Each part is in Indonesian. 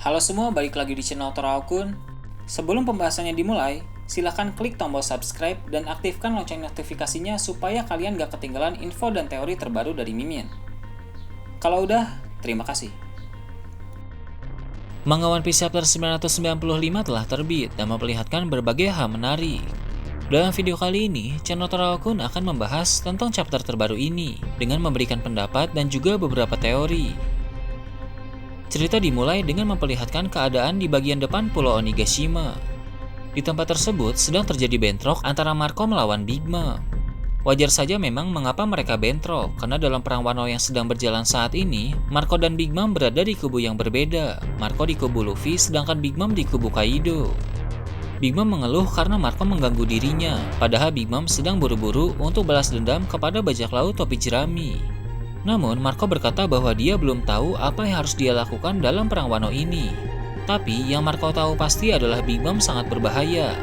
Halo semua, balik lagi di channel Toraokun. Sebelum pembahasannya dimulai, silahkan klik tombol subscribe dan aktifkan lonceng notifikasinya supaya kalian gak ketinggalan info dan teori terbaru dari Mimin. Kalau udah, terima kasih. Manga One Piece Chapter 995 telah terbit dan memperlihatkan berbagai hal menarik. Dalam video kali ini, channel Toraokun akan membahas tentang chapter terbaru ini dengan memberikan pendapat dan juga beberapa teori. Cerita dimulai dengan memperlihatkan keadaan di bagian depan Pulau Onigashima. Di tempat tersebut sedang terjadi bentrok antara Marco melawan Big Mom. Wajar saja memang mengapa mereka bentrok, karena dalam perang Wano yang sedang berjalan saat ini, Marco dan Big Mom berada di kubu yang berbeda. Marco di kubu Luffy, sedangkan Big Mom di kubu Kaido. Big Mom mengeluh karena Marco mengganggu dirinya, padahal Big Mom sedang buru-buru untuk balas dendam kepada bajak laut topi jerami. Namun, Marco berkata bahwa dia belum tahu apa yang harus dia lakukan dalam perang Wano ini. Tapi, yang Marco tahu pasti adalah Big Mom sangat berbahaya.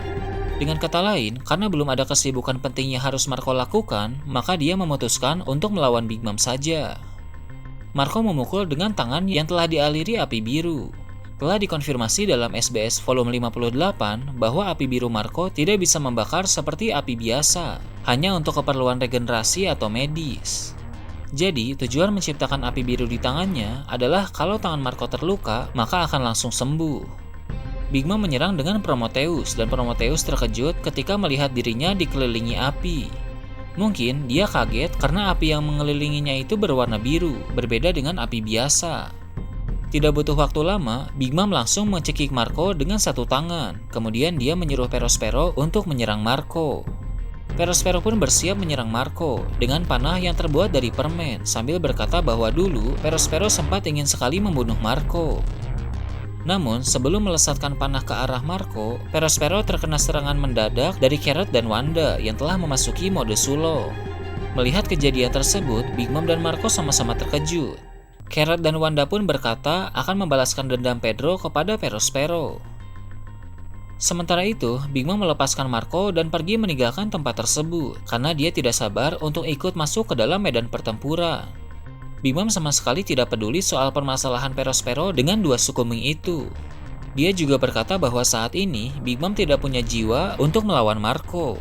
Dengan kata lain, karena belum ada kesibukan penting yang harus Marco lakukan, maka dia memutuskan untuk melawan Big Mom saja. Marco memukul dengan tangan yang telah dialiri api biru. Telah dikonfirmasi dalam SBS volume 58 bahwa api biru Marco tidak bisa membakar seperti api biasa, hanya untuk keperluan regenerasi atau medis. Jadi, tujuan menciptakan api biru di tangannya adalah kalau tangan Marco terluka, maka akan langsung sembuh. Big Mom menyerang dengan Prometheus, dan Prometheus terkejut ketika melihat dirinya dikelilingi api. Mungkin dia kaget karena api yang mengelilinginya itu berwarna biru, berbeda dengan api biasa. Tidak butuh waktu lama, Big Mom langsung mencekik Marco dengan satu tangan. Kemudian dia menyuruh Perospero untuk menyerang Marco. Perospero pun bersiap menyerang Marco dengan panah yang terbuat dari permen, sambil berkata bahwa dulu Perospero sempat ingin sekali membunuh Marco. Namun, sebelum melesatkan panah ke arah Marco, Perospero terkena serangan mendadak dari Carrot dan Wanda yang telah memasuki mode Sulo. Melihat kejadian tersebut, Big Mom dan Marco sama-sama terkejut. Carrot dan Wanda pun berkata akan membalaskan dendam Pedro kepada Perospero. Sementara itu, Big Mom melepaskan Marco dan pergi meninggalkan tempat tersebut karena dia tidak sabar untuk ikut masuk ke dalam medan pertempuran. Big Mom sama sekali tidak peduli soal permasalahan Perospero dengan dua suku Ming itu. Dia juga berkata bahwa saat ini Big Mom tidak punya jiwa untuk melawan Marco.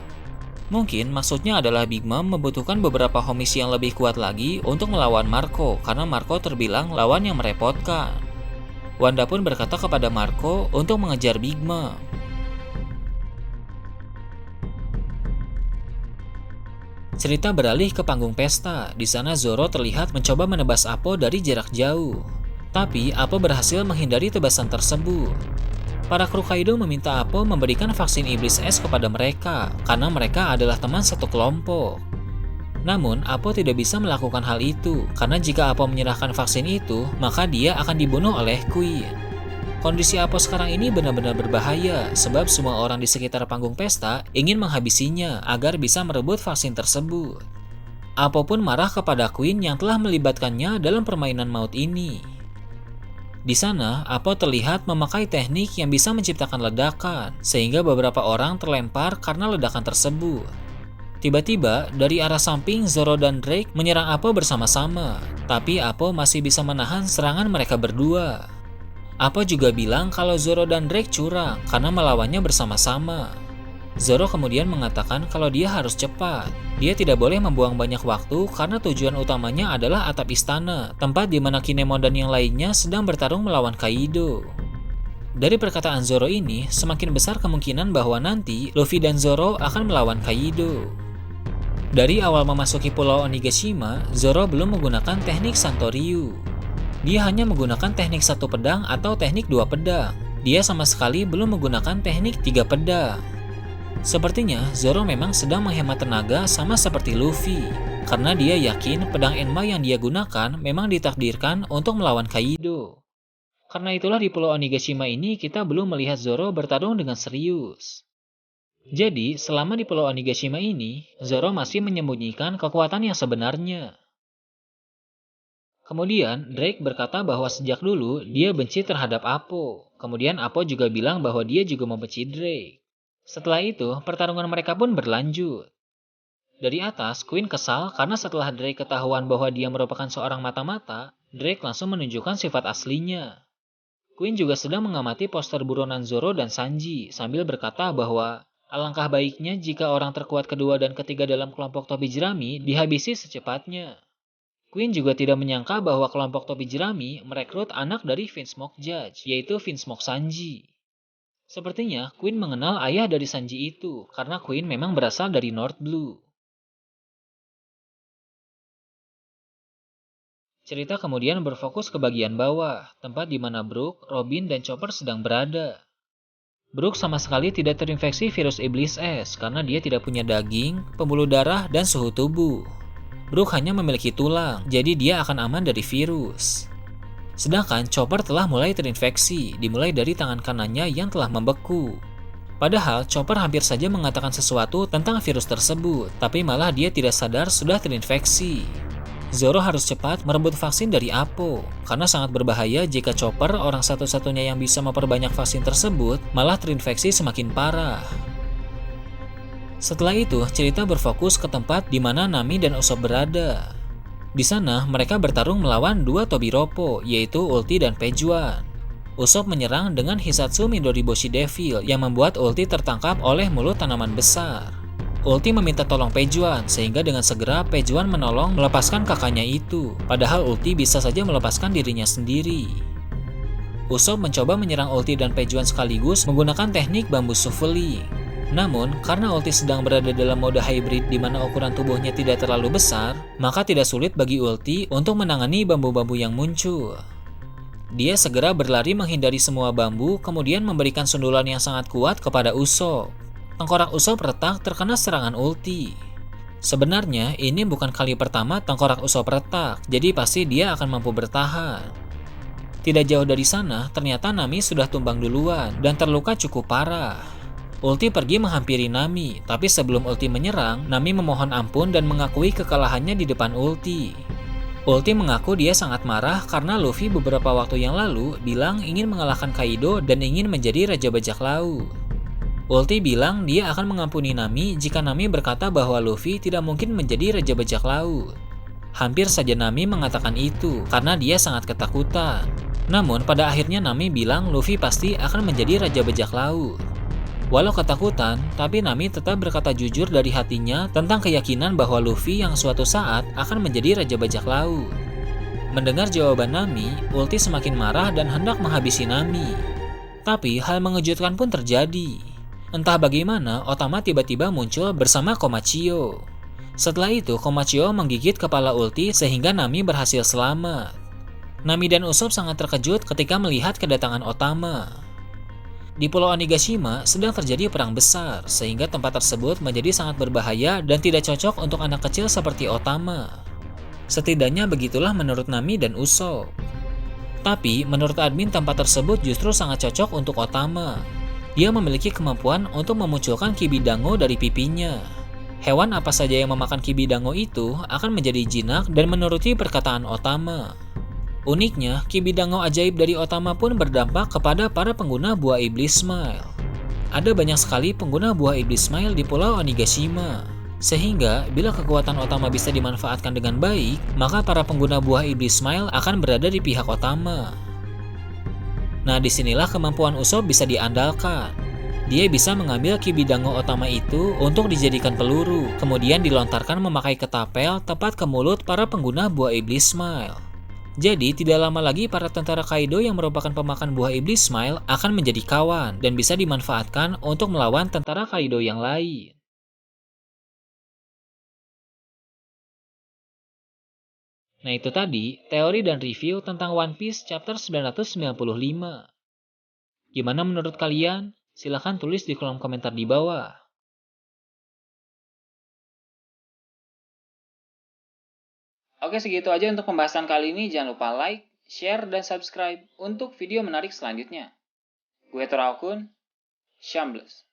Mungkin maksudnya adalah Big Mom membutuhkan beberapa homies yang lebih kuat lagi untuk melawan Marco karena Marco terbilang lawan yang merepotkan. Wanda pun berkata kepada Marco untuk mengejar Big Mom. Cerita beralih ke panggung pesta. Di sana Zoro terlihat mencoba menebas Appo dari jarak jauh. Tapi Appo berhasil menghindari tebasan tersebut. Para kru Kaido meminta Appo memberikan vaksin iblis es kepada mereka karena mereka adalah teman satu kelompok. Namun Appo tidak bisa melakukan hal itu karena jika Appo menyerahkan vaksin itu, maka dia akan dibunuh oleh Queen. Kondisi Appo sekarang ini benar-benar berbahaya sebab semua orang di sekitar panggung pesta ingin menghabisinya agar bisa merebut vaksin tersebut. Appo pun marah kepada Queen yang telah melibatkannya dalam permainan maut ini. Di sana, Appo terlihat memakai teknik yang bisa menciptakan ledakan sehingga beberapa orang terlempar karena ledakan tersebut. Tiba-tiba, dari arah samping Zoro dan Drake menyerang Appo bersama-sama, tapi Appo masih bisa menahan serangan mereka berdua. Appo juga bilang kalau Zoro dan Drake curang karena melawannya bersama-sama. Zoro kemudian mengatakan kalau dia harus cepat. Dia tidak boleh membuang banyak waktu karena tujuan utamanya adalah atap istana, tempat di mana Kinemon dan yang lainnya sedang bertarung melawan Kaido. Dari perkataan Zoro ini, semakin besar kemungkinan bahwa nanti Luffy dan Zoro akan melawan Kaido. Dari awal memasuki Pulau Onigashima, Zoro belum menggunakan teknik Santoryu. Dia hanya menggunakan teknik satu pedang atau teknik dua pedang. Dia sama sekali belum menggunakan teknik tiga pedang. Sepertinya Zoro memang sedang menghemat tenaga sama seperti Luffy, karena dia yakin pedang Enma yang dia gunakan memang ditakdirkan untuk melawan Kaido. Karena itulah di Pulau Onigashima ini kita belum melihat Zoro bertarung dengan serius. Jadi selama di Pulau Onigashima ini, Zoro masih menyembunyikan kekuatan yang sebenarnya. Kemudian, Drake berkata bahwa sejak dulu dia benci terhadap Appo. Kemudian Appo juga bilang bahwa dia juga membenci Drake. Setelah itu, pertarungan mereka pun berlanjut. Dari atas, Queen kesal karena setelah Drake ketahuan bahwa dia merupakan seorang mata-mata, Drake langsung menunjukkan sifat aslinya. Queen juga sedang mengamati poster buronan Zoro dan Sanji sambil berkata bahwa alangkah baiknya jika orang terkuat kedua dan ketiga dalam kelompok topi jerami dihabisi secepatnya. Queen juga tidak menyangka bahwa kelompok topi jerami merekrut anak dari Vinsmoke Judge, yaitu Vinsmoke Sanji. Sepertinya Queen mengenal ayah dari Sanji itu, karena Queen memang berasal dari North Blue. Cerita kemudian berfokus ke bagian bawah, tempat di mana Brook, Robin, dan Chopper sedang berada. Brook sama sekali tidak terinfeksi virus iblis es karena dia tidak punya daging, pembuluh darah, dan suhu tubuh. Brook hanya memiliki tulang, jadi dia akan aman dari virus. Sedangkan Chopper telah mulai terinfeksi, dimulai dari tangan kanannya yang telah membeku. Padahal Chopper hampir saja mengatakan sesuatu tentang virus tersebut, tapi malah dia tidak sadar sudah terinfeksi. Zoro harus cepat merebut vaksin dari Apo, karena sangat berbahaya jika Chopper, orang satu-satunya yang bisa memperbanyak vaksin tersebut, malah terinfeksi semakin parah. Setelah itu, cerita berfokus ke tempat di mana Nami dan Usopp berada. Di sana, mereka bertarung melawan dua Tobiropo, yaitu Ulti dan Pejuan. Usopp menyerang dengan Hisatsu Midoriboshi Devil yang membuat Ulti tertangkap oleh mulut tanaman besar. Ulti meminta tolong Pejuan, sehingga dengan segera Pejuan menolong melepaskan kakaknya itu, padahal Ulti bisa saja melepaskan dirinya sendiri. Usopp mencoba menyerang Ulti dan Pejuan sekaligus menggunakan teknik bambu shuffling. Namun, karena Ulti sedang berada dalam mode hybrid di mana ukuran tubuhnya tidak terlalu besar, maka tidak sulit bagi Ulti untuk menangani bambu-bambu yang muncul. Dia segera berlari menghindari semua bambu, kemudian memberikan sundulan yang sangat kuat kepada Usopp. Tengkorak Usopp retak terkena serangan Ulti. Sebenarnya ini bukan kali pertama tengkorak Usopp retak, jadi pasti dia akan mampu bertahan. Tidak jauh dari sana, ternyata Nami sudah tumbang duluan dan terluka cukup parah. Ulti pergi menghampiri Nami, tapi sebelum Ulti menyerang, Nami memohon ampun dan mengakui kekalahannya di depan Ulti. Ulti mengaku dia sangat marah karena Luffy beberapa waktu yang lalu bilang ingin mengalahkan Kaido dan ingin menjadi Raja Bajak Laut. Ulti bilang dia akan mengampuni Nami jika Nami berkata bahwa Luffy tidak mungkin menjadi Raja Bajak Laut. Hampir saja Nami mengatakan itu karena dia sangat ketakutan. Namun pada akhirnya Nami bilang Luffy pasti akan menjadi Raja Bajak Laut. Walau ketakutan, tapi Nami tetap berkata jujur dari hatinya tentang keyakinan bahwa Luffy yang suatu saat akan menjadi Raja Bajak Laut. Mendengar jawaban Nami, Ulti semakin marah dan hendak menghabisi Nami. Tapi hal mengejutkan pun terjadi. Entah bagaimana, Otama tiba-tiba muncul bersama Komachio. Setelah itu, Komachio menggigit kepala Ulti sehingga Nami berhasil selamat. Nami dan Usopp sangat terkejut ketika melihat kedatangan Otama. Di Pulau Onigashima sedang terjadi perang besar, sehingga tempat tersebut menjadi sangat berbahaya dan tidak cocok untuk anak kecil seperti Otama. Setidaknya begitulah menurut Nami dan Usopp. Tapi, menurut admin tempat tersebut justru sangat cocok untuk Otama. Dia memiliki kemampuan untuk memunculkan Kibidango dari pipinya. Hewan apa saja yang memakan Kibidango itu akan menjadi jinak dan menuruti perkataan Otama. Uniknya, Kibidango ajaib dari Otama pun berdampak kepada para pengguna buah iblis Smile. Ada banyak sekali pengguna buah iblis Smile di Pulau Onigashima. Sehingga, bila kekuatan Otama bisa dimanfaatkan dengan baik, maka para pengguna buah iblis Smile akan berada di pihak Otama. Nah, disinilah kemampuan Usopp bisa diandalkan. Dia bisa mengambil Kibidango Otama itu untuk dijadikan peluru, kemudian dilontarkan memakai ketapel tepat ke mulut para pengguna buah iblis Smile. Jadi, tidak lama lagi para tentara Kaido yang merupakan pemakan buah iblis Smile akan menjadi kawan dan bisa dimanfaatkan untuk melawan tentara Kaido yang lain. Nah, itu tadi teori dan review tentang One Piece chapter 995. Gimana menurut kalian? Silahkan tulis di kolom komentar di bawah. Oke, segitu aja untuk pembahasan kali ini. Jangan lupa like, share, dan subscribe untuk video menarik selanjutnya. Gue Toraokun, Shambles.